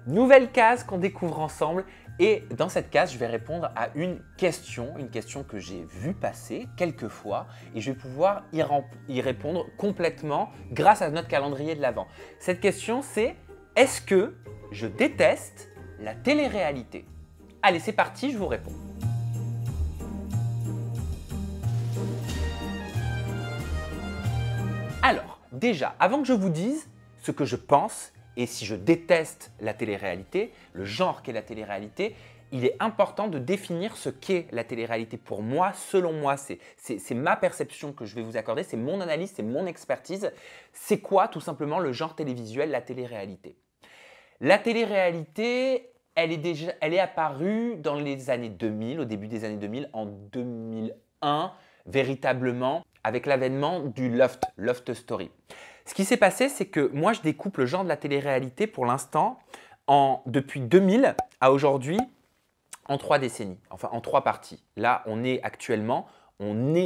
Nouvelle case qu'on découvre ensemble et dans cette case, je vais répondre à une question que j'ai vue passer quelques fois et je vais pouvoir y répondre complètement grâce à notre calendrier de l'Avent. Cette question, c'est « Est-ce que je déteste la télé-réalité ?» Allez, c'est parti, je vous réponds. Alors, déjà, avant que je vous dise ce que je pense et si je déteste la télé-réalité, le genre qu'est la télé-réalité, il est important de définir ce qu'est la télé-réalité pour moi. Selon moi, c'est ma perception que je vais vous accorder, c'est mon analyse, c'est mon expertise. C'est quoi tout simplement le genre télévisuel, la télé-réalité? La télé-réalité, elle est apparue dans les années 2000, au début des années 2000, en 2001, véritablement, avec l'avènement du Loft Story. Ce qui s'est passé, c'est que moi, je découpe le genre de la télé-réalité pour l'instant depuis 2000 à aujourd'hui en 3 décennies, enfin en 3 parties. Là, on est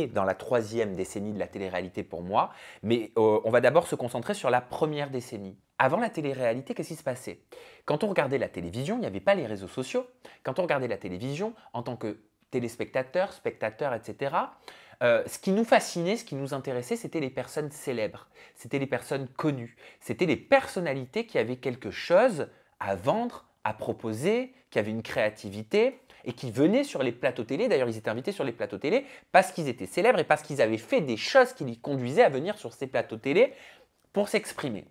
dans la 3e décennie de la télé-réalité pour moi, mais on va d'abord se concentrer sur la première décennie. Avant la télé-réalité, qu'est-ce qui se passait? Quand on regardait la télévision, il n'y avait pas les réseaux sociaux. Quand on regardait la télévision, en tant que téléspectateur, spectateur, etc., ce qui nous fascinait, ce qui nous intéressait, c'était les personnes célèbres, c'était les personnes connues, c'était les personnalités qui avaient quelque chose à vendre, à proposer, qui avaient une créativité et qui venaient sur les plateaux télé. D'ailleurs, ils étaient invités sur les plateaux télé parce qu'ils étaient célèbres et parce qu'ils avaient fait des choses qui les conduisaient à venir sur ces plateaux télé pour s'exprimer.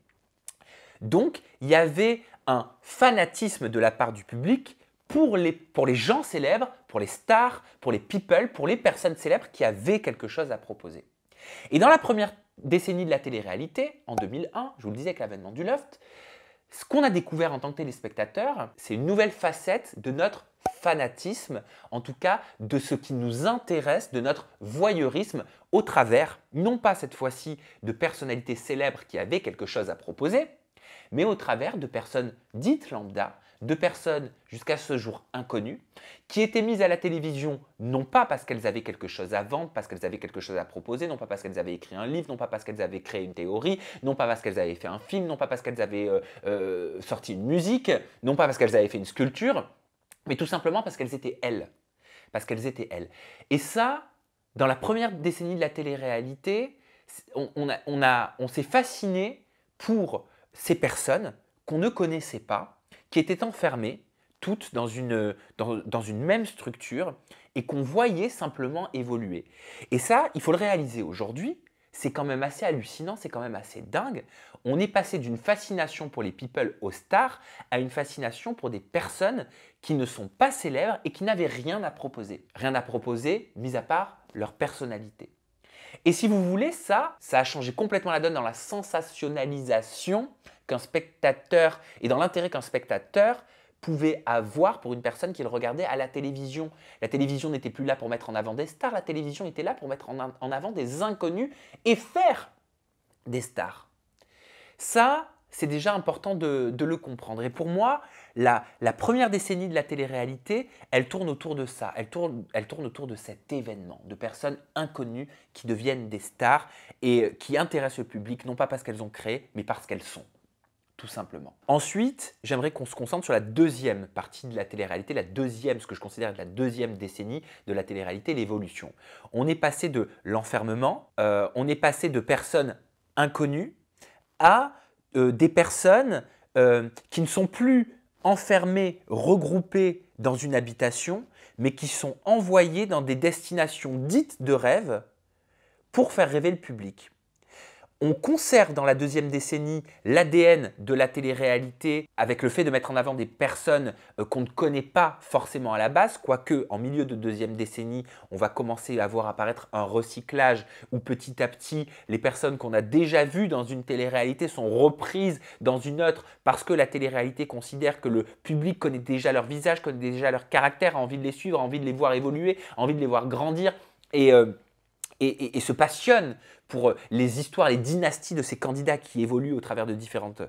Donc, il y avait un fanatisme de la part du public pour les gens célèbres, pour les stars, pour les people, pour les personnes célèbres qui avaient quelque chose à proposer. Et dans la première décennie de la télé-réalité, en 2001, je vous le disais avec l'avènement du Loft, ce qu'on a découvert en tant que téléspectateur, c'est une nouvelle facette de notre fanatisme, en tout cas de ce qui nous intéresse, de notre voyeurisme au travers, non pas cette fois-ci de personnalités célèbres qui avaient quelque chose à proposer, mais au travers de personnes dites lambda, de personnes jusqu'à ce jour inconnues, qui étaient mises à la télévision non pas parce qu'elles avaient quelque chose à vendre, parce qu'elles avaient quelque chose à proposer, non pas parce qu'elles avaient écrit un livre, non pas parce qu'elles avaient créé une théorie, non pas parce qu'elles avaient fait un film, non pas parce qu'elles avaient sorti une musique, non pas parce qu'elles avaient fait une sculpture, mais tout simplement parce qu'elles étaient elles. Parce qu'elles étaient elles. Et ça, dans la première décennie de la télé-réalité, on s'est fasciné pour ces personnes qu'on ne connaissait pas, qui étaient enfermées toutes dans une même structure et qu'on voyait simplement évoluer. Et ça, il faut le réaliser aujourd'hui, c'est quand même assez hallucinant, c'est quand même assez dingue. On est passé d'une fascination pour les people aux stars à une fascination pour des personnes qui ne sont pas célèbres et qui n'avaient rien à proposer. Rien à proposer, mis à part leur personnalité. Et si vous voulez, ça a changé complètement la donne dans la sensationnalisation qu'un spectateur et dans l'intérêt qu'un spectateur pouvait avoir pour une personne qu'il regardait à la télévision. La télévision n'était plus là pour mettre en avant des stars, la télévision était là pour mettre en avant des inconnus et faire des stars. Ça, c'est déjà important de le comprendre. Et pour moi, la première décennie de la télé-réalité, elle tourne autour de ça. Elle tourne autour de cet événement, de personnes inconnues qui deviennent des stars et qui intéressent le public, non pas parce qu'elles ont créé, mais parce qu'elles sont, tout simplement. Ensuite, j'aimerais qu'on se concentre sur la deuxième partie de la télé-réalité, ce que je considère être la deuxième décennie de la télé-réalité, l'évolution. On est passé de l'enfermement, on est passé de personnes inconnues à des personnes qui ne sont plus enfermées, regroupées dans une habitation, mais qui sont envoyées dans des destinations dites de rêve pour faire rêver le public. On conserve dans la deuxième décennie l'ADN de la télé-réalité avec le fait de mettre en avant des personnes qu'on ne connaît pas forcément à la base, quoique en milieu de deuxième décennie, on va commencer à voir apparaître un recyclage où petit à petit, les personnes qu'on a déjà vues dans une télé-réalité sont reprises dans une autre parce que la télé-réalité considère que le public connaît déjà leur visage, connaît déjà leur caractère, a envie de les suivre, a envie de les voir évoluer, a envie de les voir grandir et se passionne pour les histoires, les dynasties de ces candidats qui évoluent au travers de différentes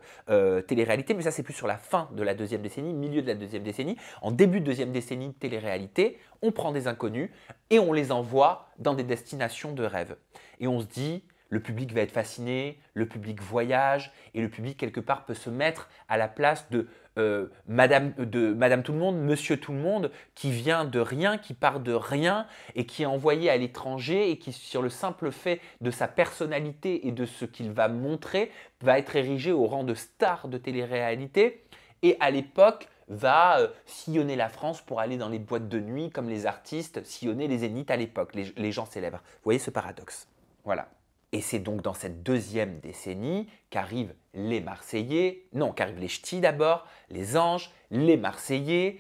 téléréalités. Mais ça, c'est plus sur la fin de la deuxième décennie, milieu de la deuxième décennie. En début de deuxième décennie de télé-réalité, on prend des inconnus et on les envoie dans des destinations de rêve. Et on se dit, le public va être fasciné, le public voyage et le public, quelque part, peut se mettre à la place de Madame Tout le Monde, Monsieur Tout le Monde, qui vient de rien, qui part de rien et qui est envoyé à l'étranger et qui, sur le simple fait de sa personnalité et de ce qu'il va montrer, va être érigé au rang de star de télé-réalité et à l'époque va sillonner la France pour aller dans les boîtes de nuit comme les artistes sillonnaient les zéniths à l'époque, les gens célèbres. Vous voyez ce paradoxe? Voilà. Et c'est donc dans cette deuxième décennie qu'arrivent les Marseillais, non, qu'arrivent les Ch'tis d'abord, les Anges, les Marseillais.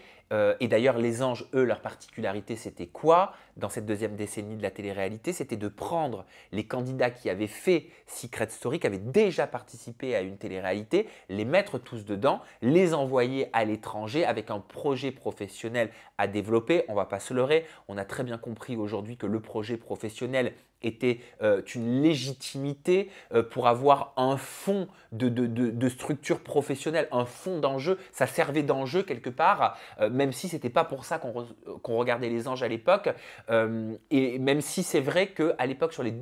Et d'ailleurs, les Anges, eux, leur particularité, c'était quoi? Dans cette deuxième décennie de la télé-réalité, c'était de prendre les candidats qui avaient fait Secret Story, qui avaient déjà participé à une télé-réalité, les mettre tous dedans, les envoyer à l'étranger avec un projet professionnel à développer. On ne va pas se leurrer, on a très bien compris aujourd'hui que le projet professionnel était une légitimité pour avoir un fond de structure professionnelle, un fond d'enjeu. Ça servait d'enjeu quelque part, même si ce n'était pas pour ça qu'on regardait les Anges à l'époque. Et même si c'est vrai qu'à l'époque, sur les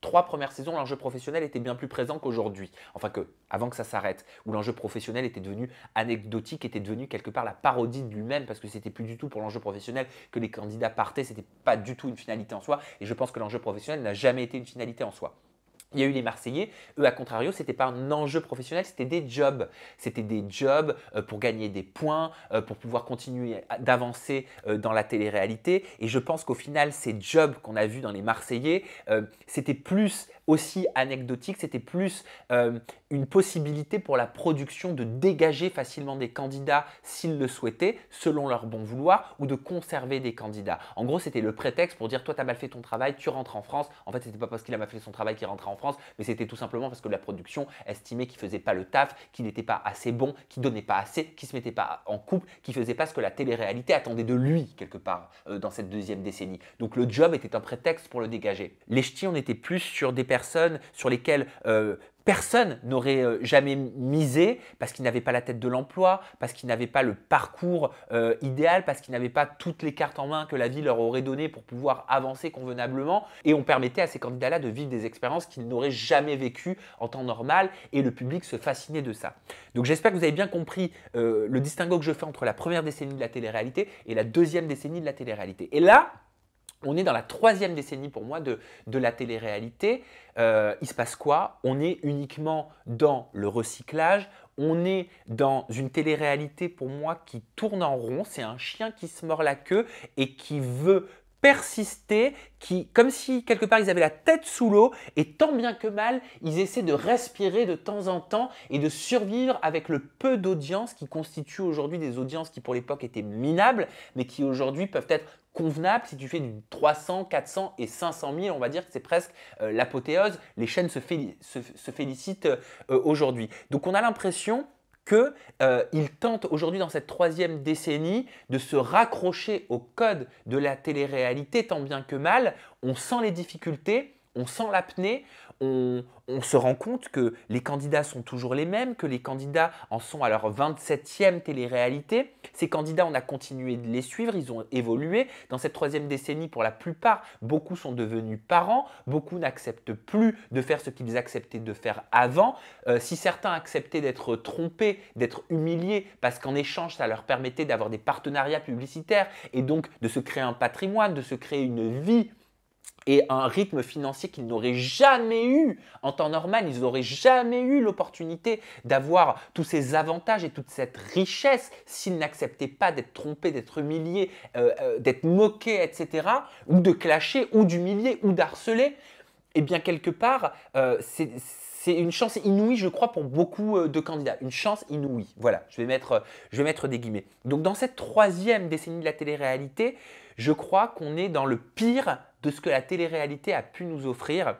3 premières saisons, l'enjeu professionnel était bien plus présent qu'aujourd'hui. Enfin, avant que ça s'arrête, où l'enjeu professionnel était devenu anecdotique, était devenu quelque part la parodie de lui-même, parce que c'était plus du tout pour l'enjeu professionnel que les candidats partaient, c'était pas du tout une finalité en soi. Et je pense que l'enjeu professionnel n'a jamais été une finalité en soi. Il y a eu les Marseillais, eux à contrario, ce n'était pas un enjeu professionnel, c'était des jobs. C'était des jobs pour gagner des points, pour pouvoir continuer d'avancer dans la télé-réalité. Et je pense qu'au final, ces jobs qu'on a vus dans les Marseillais, c'était plus aussi anecdotique, c'était plus une possibilité pour la production de dégager facilement des candidats s'ils le souhaitaient, selon leur bon vouloir, ou de conserver des candidats. En gros, c'était le prétexte pour dire « toi, tu as mal fait ton travail, tu rentres en France ». En fait, ce n'était pas parce qu'il a mal fait son travail qu'il rentrait en France, mais c'était tout simplement parce que la production estimait qu'il ne faisait pas le taf, qu'il n'était pas assez bon, qu'il ne donnait pas assez, qu'il ne se mettait pas en couple, qu'il ne faisait pas ce que la télé-réalité attendait de lui, quelque part, dans cette deuxième décennie. Donc le job était un prétexte pour le dégager. Les ch'tis, on était plus sur des personnes sur lesquelles personne n'aurait jamais misé parce qu'il n'avait pas la tête de l'emploi, parce qu'il n'avait pas le parcours idéal, parce qu'il n'avait pas toutes les cartes en main que la vie leur aurait données pour pouvoir avancer convenablement. Et on permettait à ces candidats-là de vivre des expériences qu'ils n'auraient jamais vécues en temps normal et le public se fascinait de ça. Donc j'espère que vous avez bien compris le distinguo que je fais entre la première décennie de la télé-réalité et la deuxième décennie de la télé-réalité. Et là, on est dans la troisième décennie pour moi de la télé-réalité. Il se passe quoi? On est uniquement dans le recyclage. On est dans une télé-réalité pour moi qui tourne en rond. C'est un chien qui se mord la queue et qui veut persister, comme si quelque part ils avaient la tête sous l'eau et tant bien que mal, ils essaient de respirer de temps en temps et de survivre avec le peu d'audience qui constitue aujourd'hui des audiences qui pour l'époque étaient minables, mais qui aujourd'hui peuvent être convenables. Si tu fais du 300, 400 et 500 000, on va dire que c'est presque l'apothéose. Les chaînes se félicitent aujourd'hui. Donc on a l'impression qu'ils tentent aujourd'hui dans cette troisième décennie de se raccrocher au code de la télé-réalité tant bien que mal. On sent les difficultés, on sent l'apnée, on se rend compte que les candidats sont toujours les mêmes, que les candidats en sont à leur 27e télé-réalité. Ces candidats, on a continué de les suivre, ils ont évolué. Dans cette troisième décennie, pour la plupart, beaucoup sont devenus parents, beaucoup n'acceptent plus de faire ce qu'ils acceptaient de faire avant. Si certains acceptaient d'être trompés, d'être humiliés, parce qu'en échange, ça leur permettait d'avoir des partenariats publicitaires et donc de se créer un patrimoine, de se créer une vie et un rythme financier qu'ils n'auraient jamais eu en temps normal. Ils n'auraient jamais eu l'opportunité d'avoir tous ces avantages et toute cette richesse s'ils n'acceptaient pas d'être trompés, d'être humiliés, d'être moqués, etc. ou de clasher, ou d'humilier, ou d'harceler. Eh bien, quelque part, c'est une chance inouïe, je crois, pour beaucoup de candidats. Une chance inouïe. Voilà, je vais mettre des guillemets. Donc, dans cette troisième décennie de la télé-réalité, je crois qu'on est dans le pire de ce que la télé-réalité a pu nous offrir.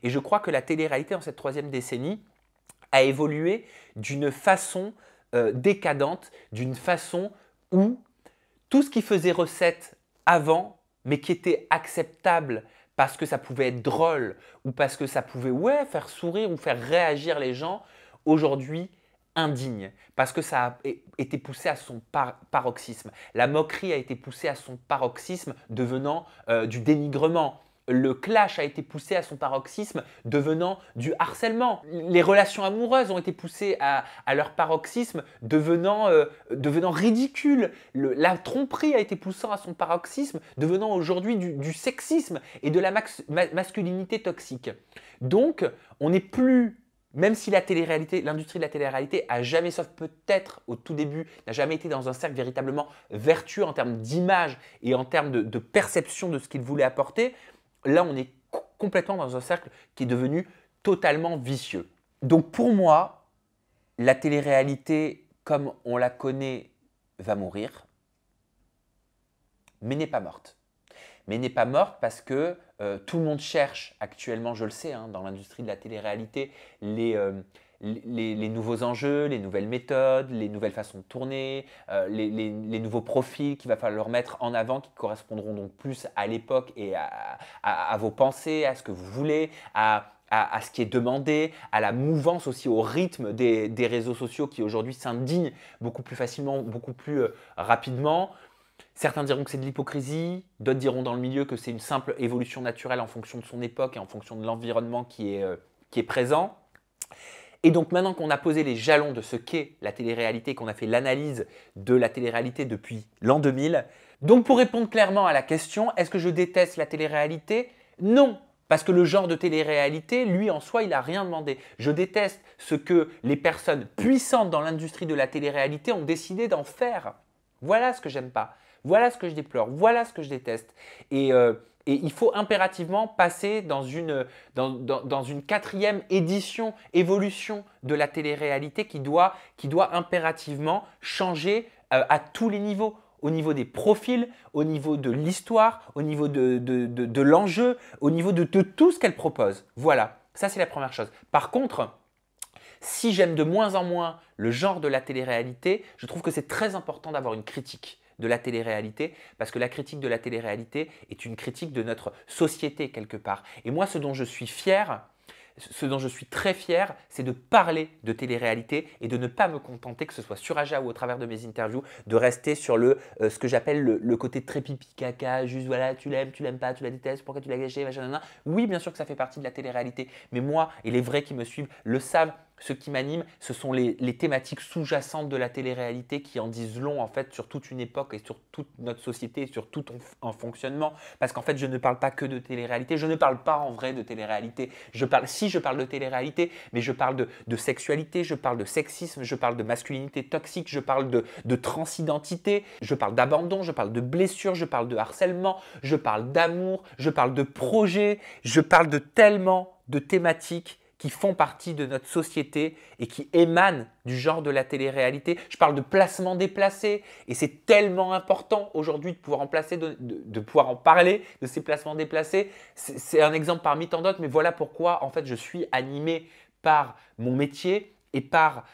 Et je crois que la télé-réalité, dans cette troisième décennie, a évolué d'une façon décadente, d'une façon où tout ce qui faisait recette avant, mais qui était acceptable parce que ça pouvait être drôle ou parce que ça pouvait faire sourire ou faire réagir les gens, aujourd'hui indigne, parce que ça a été poussé à son paroxysme. La moquerie a été poussée à son paroxysme, devenant du dénigrement. le clash a été poussé à son paroxysme, devenant du harcèlement. Les relations amoureuses ont été poussées à leur paroxysme, devenant ridicules. La tromperie a été poussée à son paroxysme, devenant aujourd'hui du sexisme et de la masculinité toxique. Donc, on n'est plus, même si l'industrie de la télé-réalité a jamais, sauf peut-être au tout début, n'a jamais été dans un cercle véritablement vertueux en termes d'image et en termes de perception de ce qu'il voulait apporter, là on est complètement dans un cercle qui est devenu totalement vicieux. Donc pour moi, la télé-réalité comme on la connaît va mourir, mais n'est pas morte. Mais n'est pas morte parce que tout le monde cherche actuellement, je le sais, hein, dans l'industrie de la télé-réalité, les nouveaux enjeux, les nouvelles méthodes, les nouvelles façons de tourner, les nouveaux profils qu'il va falloir mettre en avant qui correspondront donc plus à l'époque et à vos pensées, à ce que vous voulez, à ce qui est demandé, à la mouvance aussi, au rythme des réseaux sociaux qui aujourd'hui s'indignent beaucoup plus facilement, beaucoup plus rapidement. Certains diront que c'est de l'hypocrisie, d'autres diront dans le milieu que c'est une simple évolution naturelle en fonction de son époque et en fonction de l'environnement qui est présent. Et donc maintenant qu'on a posé les jalons de ce qu'est la télé-réalité, qu'on a fait l'analyse de la télé-réalité depuis l'an 2000, donc pour répondre clairement à la question, est-ce que je déteste la télé-réalité? Non, parce que le genre de télé-réalité, lui en soi, il n'a rien demandé. Je déteste ce que les personnes puissantes dans l'industrie de la télé-réalité ont décidé d'en faire. Voilà ce que j'aime pas. Voilà ce que je déplore, voilà ce que je déteste. Et il faut impérativement passer dans une 4e édition, évolution de la télé-réalité qui doit impérativement changer à tous les niveaux. Au niveau des profils, au niveau de l'histoire, au niveau de l'enjeu, au niveau de tout ce qu'elle propose. Voilà, ça c'est la première chose. Par contre, si j'aime de moins en moins le genre de la télé-réalité, je trouve que c'est très important d'avoir une critique de la télé-réalité, parce que la critique de la télé-réalité est une critique de notre société quelque part. Et moi, ce dont je suis fier, ce dont je suis très fier, c'est de parler de télé-réalité et de ne pas me contenter, que ce soit sur Aja ou au travers de mes interviews, de rester sur ce que j'appelle le côté très pipi caca, juste voilà, tu l'aimes pas, tu la détestes, pourquoi tu l'as gâché, machin, nan, nan. Oui, bien sûr que ça fait partie de la télé-réalité, mais moi et les vrais qui me suivent le savent. Ce qui m'anime, ce sont les thématiques sous-jacentes de la télé-réalité qui en disent long en fait sur toute une époque et sur toute notre société et sur tout en fonctionnement. Parce qu'en fait, je ne parle pas que de télé-réalité, je ne parle pas en vrai de télé-réalité. Je parle de télé-réalité, mais je parle de sexualité, je parle de sexisme, je parle de masculinité toxique, je parle de transidentité, je parle d'abandon, je parle de blessure, je parle de harcèlement, je parle d'amour, je parle de projet, je parle de tellement de thématiques qui font partie de notre société et qui émanent du genre de la télé-réalité. Je parle de placement déplacé et c'est tellement important aujourd'hui de pouvoir pouvoir en parler de ces placements déplacés. C'est un exemple parmi tant d'autres, mais voilà pourquoi en fait je suis animé par mon métier et par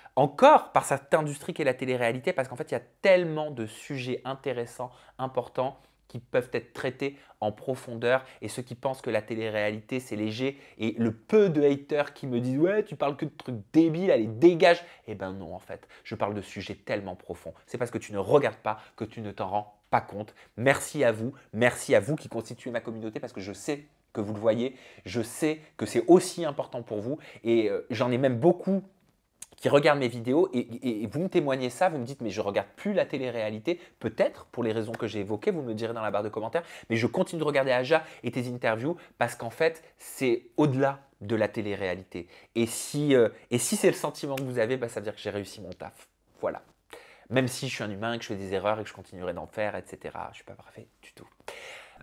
cette industrie qu'est la télé-réalité, parce qu'en fait il y a tellement de sujets intéressants, importants, qui peuvent être traités en profondeur, et ceux qui pensent que la télé-réalité c'est léger, et le peu de haters qui me disent « ouais, tu parles que de trucs débiles, allez dégage », eh ben non en fait, je parle de sujets tellement profonds. C'est parce que tu ne regardes pas que tu ne t'en rends pas compte. Merci à vous qui constituez ma communauté, parce que je sais que vous le voyez, je sais que c'est aussi important pour vous, et j'en ai même beaucoup qui regardent mes vidéos et vous me témoignez ça, vous me dites mais je ne regarde plus la télé-réalité, peut-être pour les raisons que j'ai évoquées, vous me le direz dans la barre de commentaires, mais je continue de regarder Aja et tes interviews parce qu'en fait c'est au-delà de la télé-réalité. Et si c'est le sentiment que vous avez, bah, ça veut dire que j'ai réussi mon taf. Voilà. Même si je suis un humain et que je fais des erreurs et que je continuerai d'en faire, etc. Je ne suis pas parfait du tout.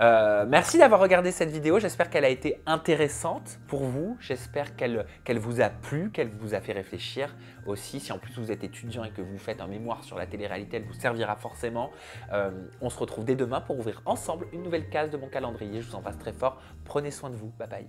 Merci d'avoir regardé cette vidéo, j'espère qu'elle a été intéressante pour vous, j'espère qu'elle vous a plu, qu'elle vous a fait réfléchir aussi. Si en plus vous êtes étudiant et que vous faites un mémoire sur la télé-réalité, elle vous servira forcément. On se retrouve dès demain pour ouvrir ensemble une nouvelle case de mon calendrier, je vous embrasse très fort, prenez soin de vous, bye bye.